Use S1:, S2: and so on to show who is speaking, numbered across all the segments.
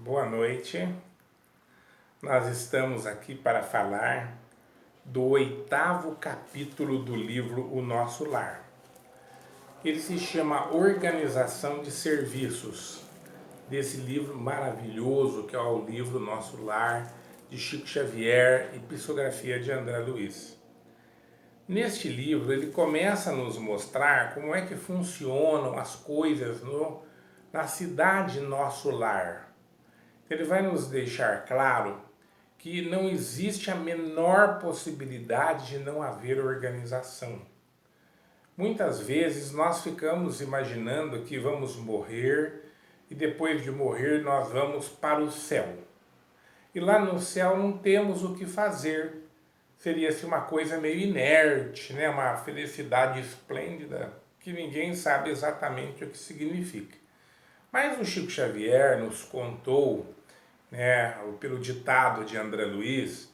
S1: Boa noite. Nós estamos aqui para falar do 8º capítulo do livro O Nosso Lar. Ele se chama Organização de Serviços, desse livro maravilhoso que é o livro Nosso Lar, de Chico Xavier e psicografia de André Luiz. Neste livro ele começa a nos mostrar como é que funcionam as coisas na cidade Nosso Lar. Ele vai nos deixar claro que não existe a menor possibilidade de não haver organização. Muitas vezes nós ficamos imaginando que vamos morrer e depois de morrer nós vamos para o céu. E lá no céu não temos o que fazer. Seria-se uma coisa meio inerte, né? Uma felicidade esplêndida que ninguém sabe exatamente o que significa. Mas o Chico Xavier nos contou, né, pelo ditado de André Luiz,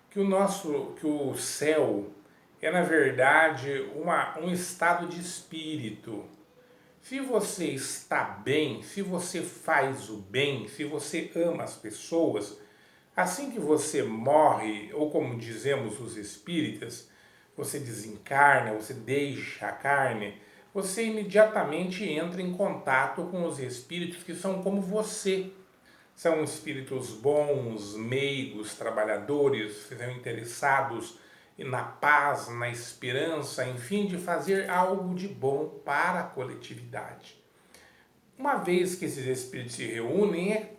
S1: que o céu é na verdade um estado de espírito. Se você está bem, se você faz o bem, se você ama as pessoas, assim que você morre, ou como dizemos os espíritas, você desencarna, você deixa a carne, você imediatamente entra em contato com os espíritos que são como você. São espíritos bons, meigos, trabalhadores, que são interessados na paz, na esperança, enfim, de fazer algo de bom para a coletividade. Uma vez que esses espíritos se reúnem,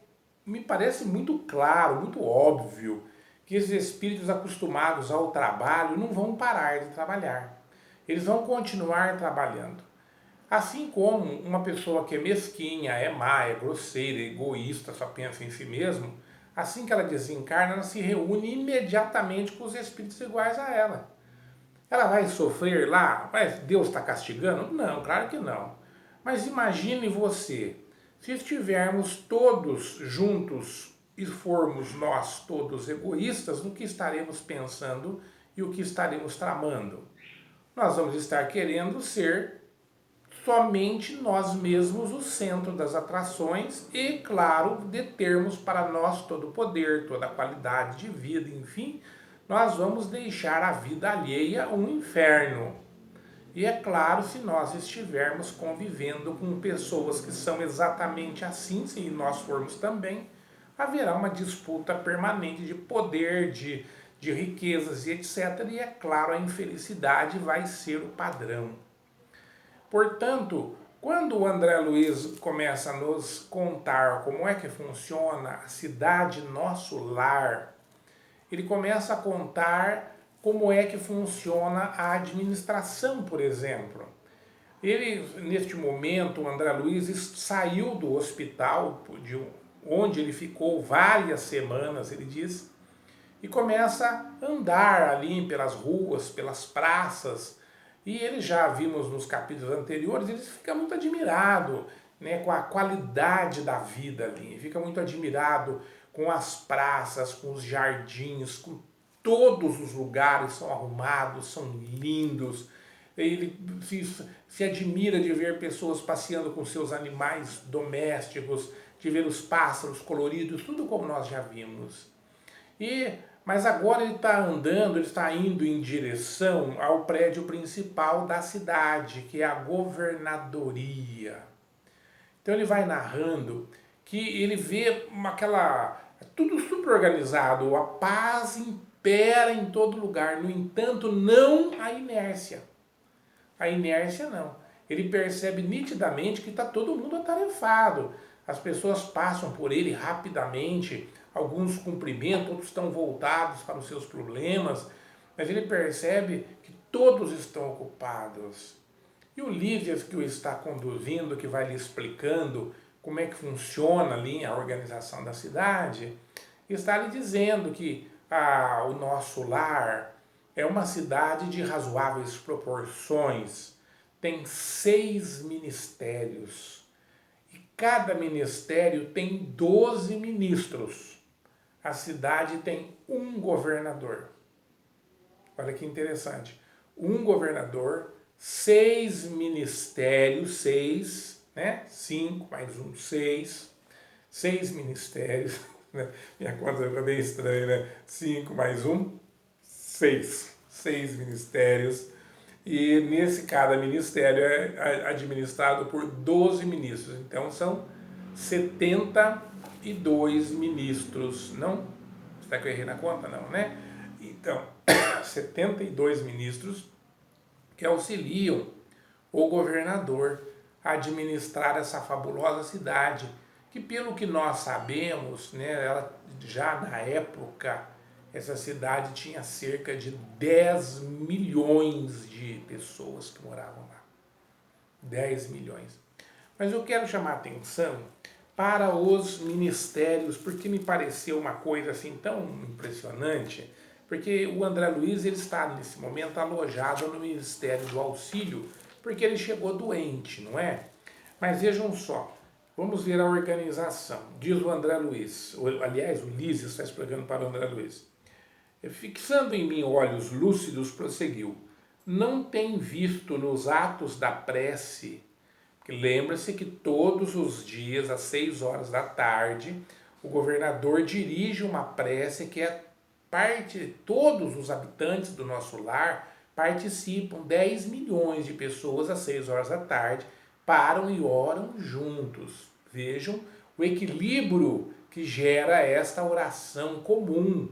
S1: me parece muito claro, muito óbvio, que esses espíritos acostumados ao trabalho não vão parar de trabalhar. Eles vão continuar trabalhando. Assim como uma pessoa que é mesquinha, é má, é grosseira, é egoísta, só pensa em si mesmo, assim que ela desencarna, ela se reúne imediatamente com os espíritos iguais a ela. Ela vai sofrer lá? Mas Deus está castigando? Não, claro que não. Mas imagine você, se estivermos todos juntos e formos nós todos egoístas, no que estaremos pensando e o que estaremos tramando? Nós vamos estar querendo ser somente nós mesmos o centro das atrações e, claro, determos para nós todo o poder, toda a qualidade de vida, enfim, nós vamos deixar a vida alheia um inferno. E é claro, se nós estivermos convivendo com pessoas que são exatamente assim, se nós formos também, haverá uma disputa permanente de poder, de riquezas e etc. E é claro, a infelicidade vai ser o padrão. Portanto, quando o André Luiz começa a nos contar como é que funciona a cidade Nosso Lar, ele começa a contar como é que funciona a administração, por exemplo. Ele, neste momento, o André Luiz saiu do hospital, onde ele ficou várias semanas, ele diz, e começa a andar ali pelas ruas, pelas praças. E ele já vimos nos capítulos anteriores, ele fica muito admirado, né, com a qualidade da vida ali, fica muito admirado com as praças, com os jardins, com todos os lugares são arrumados, são lindos. Ele se admira de ver pessoas passeando com seus animais domésticos, de ver os pássaros coloridos, tudo como nós já vimos. Mas agora ele está andando, ele está indo em direção ao prédio principal da cidade, que é a governadoria. Então ele vai narrando que ele vê tudo super organizado, a paz impera em todo lugar. No entanto, não a inércia. A inércia não. Ele percebe nitidamente que está todo mundo atarefado. As pessoas passam por ele rapidamente, alguns cumprimentam, outros estão voltados para os seus problemas, mas ele percebe que todos estão ocupados. E o líder que o está conduzindo, que vai lhe explicando como é que funciona ali a organização da cidade, está lhe dizendo que o Nosso Lar é uma cidade de razoáveis proporções, tem 6 ministérios. Cada ministério tem 12 ministros. A cidade tem um governador. Olha que interessante. Um governador, 6 ministérios, 6, né? 5 mais um, 6. 6 ministérios, né? Minha conta fica bem estranha, né? 5 mais 1, 6. 6 ministérios. E nesse cada ministério é administrado por 12 ministros. Então são 72 ministros. Não? Será que eu errei na conta? Não, né? Então, 72 ministros que auxiliam o governador a administrar essa fabulosa cidade, que pelo que nós sabemos, né, ela, já na época, essa cidade tinha cerca de 10 milhões de pessoas que moravam lá. 10 milhões. Mas eu quero chamar a atenção para os ministérios, porque me pareceu uma coisa assim tão impressionante, porque o André Luiz ele está nesse momento alojado no Ministério do Auxílio, porque ele chegou doente, não é? Mas vejam só, vamos ver a organização. Diz o André Luiz, aliás, o Ulisses está explicando para o André Luiz. Fixando em mim olhos lúcidos, prosseguiu. Não tem visto nos atos da prece, lembra-se que todos os dias, às 6 horas da tarde, o governador dirige uma prece que é parte, todos os habitantes do nosso lar participam, 10 milhões de pessoas às 6 horas da tarde, param e oram juntos. Vejam o equilíbrio que gera esta oração comum,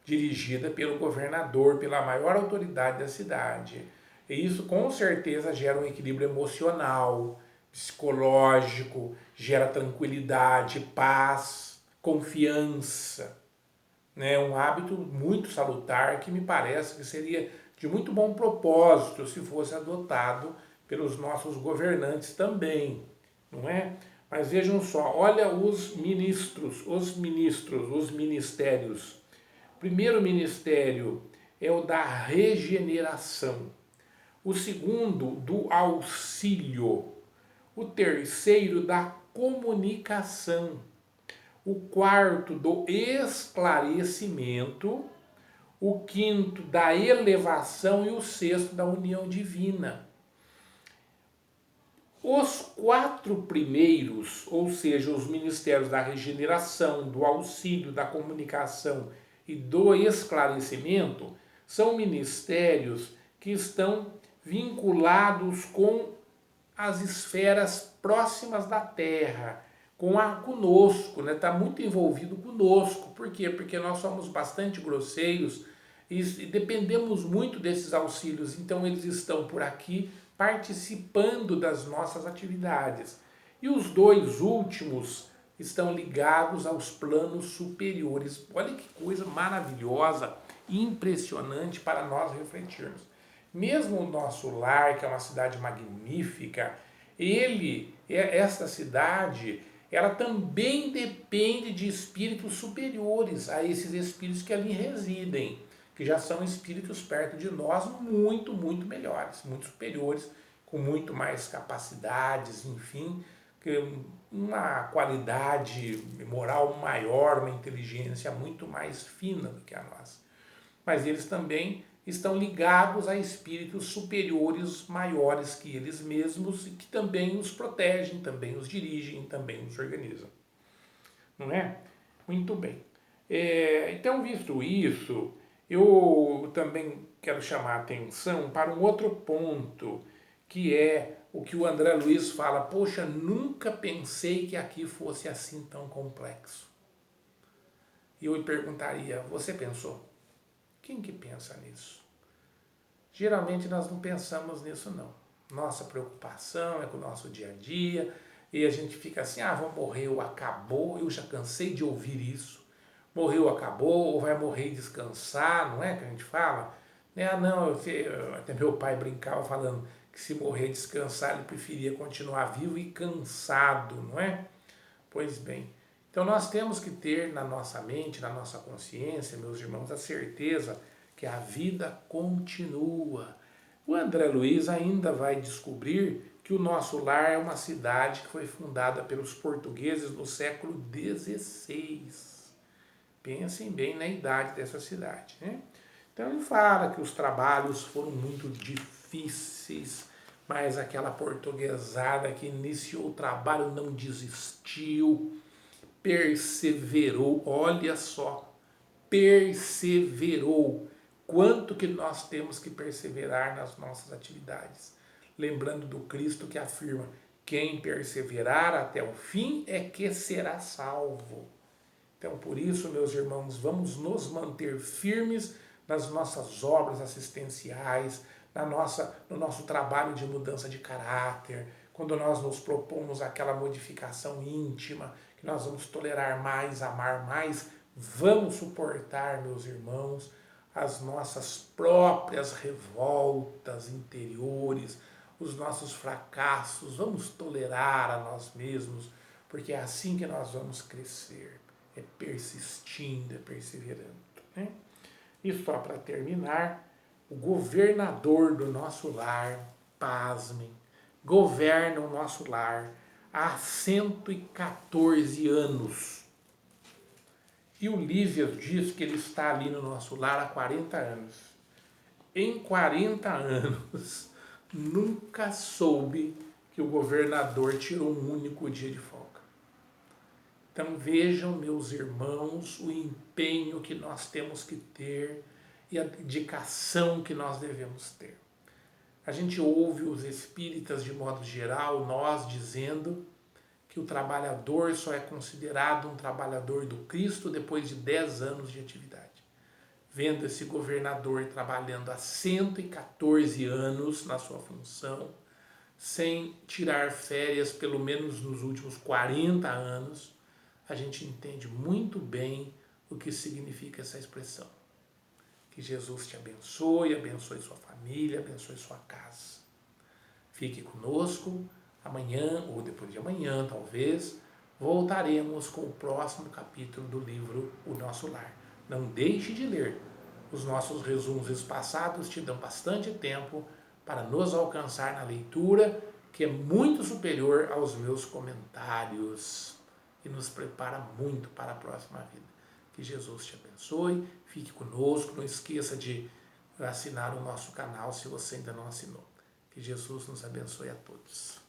S1: dirigida pelo governador, pela maior autoridade da cidade. E isso com certeza gera um equilíbrio emocional, psicológico, gera tranquilidade, paz, confiança. Né? Um hábito muito salutar que me parece que seria de muito bom propósito se fosse adotado pelos nossos governantes também, não é? Mas vejam só, olha os ministérios. O primeiro ministério é o da regeneração, o segundo do auxílio, o terceiro da comunicação, o quarto do esclarecimento, o quinto da elevação e o sexto da união divina. Os 4 primeiros, ou seja, os ministérios da regeneração, do auxílio, da comunicação e do esclarecimento, são ministérios que estão vinculados com as esferas próximas da Terra, conosco, né? Está muito envolvido conosco. Por quê? Porque nós somos bastante grosseiros e dependemos muito desses auxílios, então eles estão por aqui participando das nossas atividades. E os 2 últimos estão ligados aos planos superiores. Olha que coisa maravilhosa e impressionante para nós refletirmos. Mesmo o nosso lar, que é uma cidade magnífica, esta cidade, ela também depende de espíritos superiores a esses espíritos que ali residem, que já são espíritos perto de nós muito, muito melhores, muito superiores, com muito mais capacidades, enfim, uma qualidade moral maior, uma inteligência muito mais fina do que a nossa. Mas eles também estão ligados a espíritos superiores maiores que eles mesmos e que também os protegem, também os dirigem, também os organizam. Não é? Muito bem. Então, visto isso, eu também quero chamar a atenção para um outro ponto, que é o que o André Luiz fala: poxa, nunca pensei que aqui fosse assim tão complexo. E eu lhe perguntaria: você pensou? Quem que pensa nisso? Geralmente nós não pensamos nisso não. Nossa preocupação é com o nosso dia a dia e a gente fica assim: vou morrer ou acabou. Eu já cansei de ouvir isso. Morreu, acabou, ou vai morrer e descansar, não é que a gente fala? Não, até meu pai brincava falando que se morrer e descansar ele preferia continuar vivo e cansado, não é? Pois bem, então nós temos que ter na nossa mente, na nossa consciência, meus irmãos, a certeza que a vida continua. O André Luiz ainda vai descobrir que o nosso lar é uma cidade que foi fundada pelos portugueses no século XVI. Pensem bem na idade dessa cidade, né? Então ele fala que os trabalhos foram muito difíceis, mas aquela portuguesada que iniciou o trabalho não desistiu, perseverou. Olha só, perseverou. Quanto que nós temos que perseverar nas nossas atividades. Lembrando do Cristo que afirma: quem perseverar até o fim é que será salvo. Então, por isso, meus irmãos, vamos nos manter firmes nas nossas obras assistenciais, no nosso trabalho de mudança de caráter, quando nós nos propomos aquela modificação íntima, que nós vamos tolerar mais, amar mais, vamos suportar, meus irmãos, as nossas próprias revoltas interiores, os nossos fracassos, vamos tolerar a nós mesmos, porque é assim que nós vamos crescer, é persistindo, é perseverando. Né? E só para terminar, o governador do nosso lar, pasmem, governa o nosso lar há 114 anos. E o Lívias diz que ele está ali no nosso lar há 40 anos. Em 40 anos, nunca soube que o governador tirou um único dia de folga. Então vejam, meus irmãos, o empenho que nós temos que ter e a dedicação que nós devemos ter. A gente ouve os espíritas, de modo geral, nós dizendo que o trabalhador só é considerado um trabalhador do Cristo depois de 10 anos de atividade. Vendo esse governador trabalhando há 114 anos na sua função, sem tirar férias pelo menos nos últimos 40 anos, a gente entende muito bem o que significa essa expressão. Que Jesus te abençoe, abençoe sua família, abençoe sua casa. Fique conosco, amanhã ou depois de amanhã, talvez, voltaremos com o próximo capítulo do livro O Nosso Lar. Não deixe de ler. Os nossos resumos espaçados te dão bastante tempo para nos alcançar na leitura, que é muito superior aos meus comentários e nos prepara muito para a próxima vida. Que Jesus te abençoe, fique conosco, não esqueça de assinar o nosso canal se você ainda não assinou. Que Jesus nos abençoe a todos.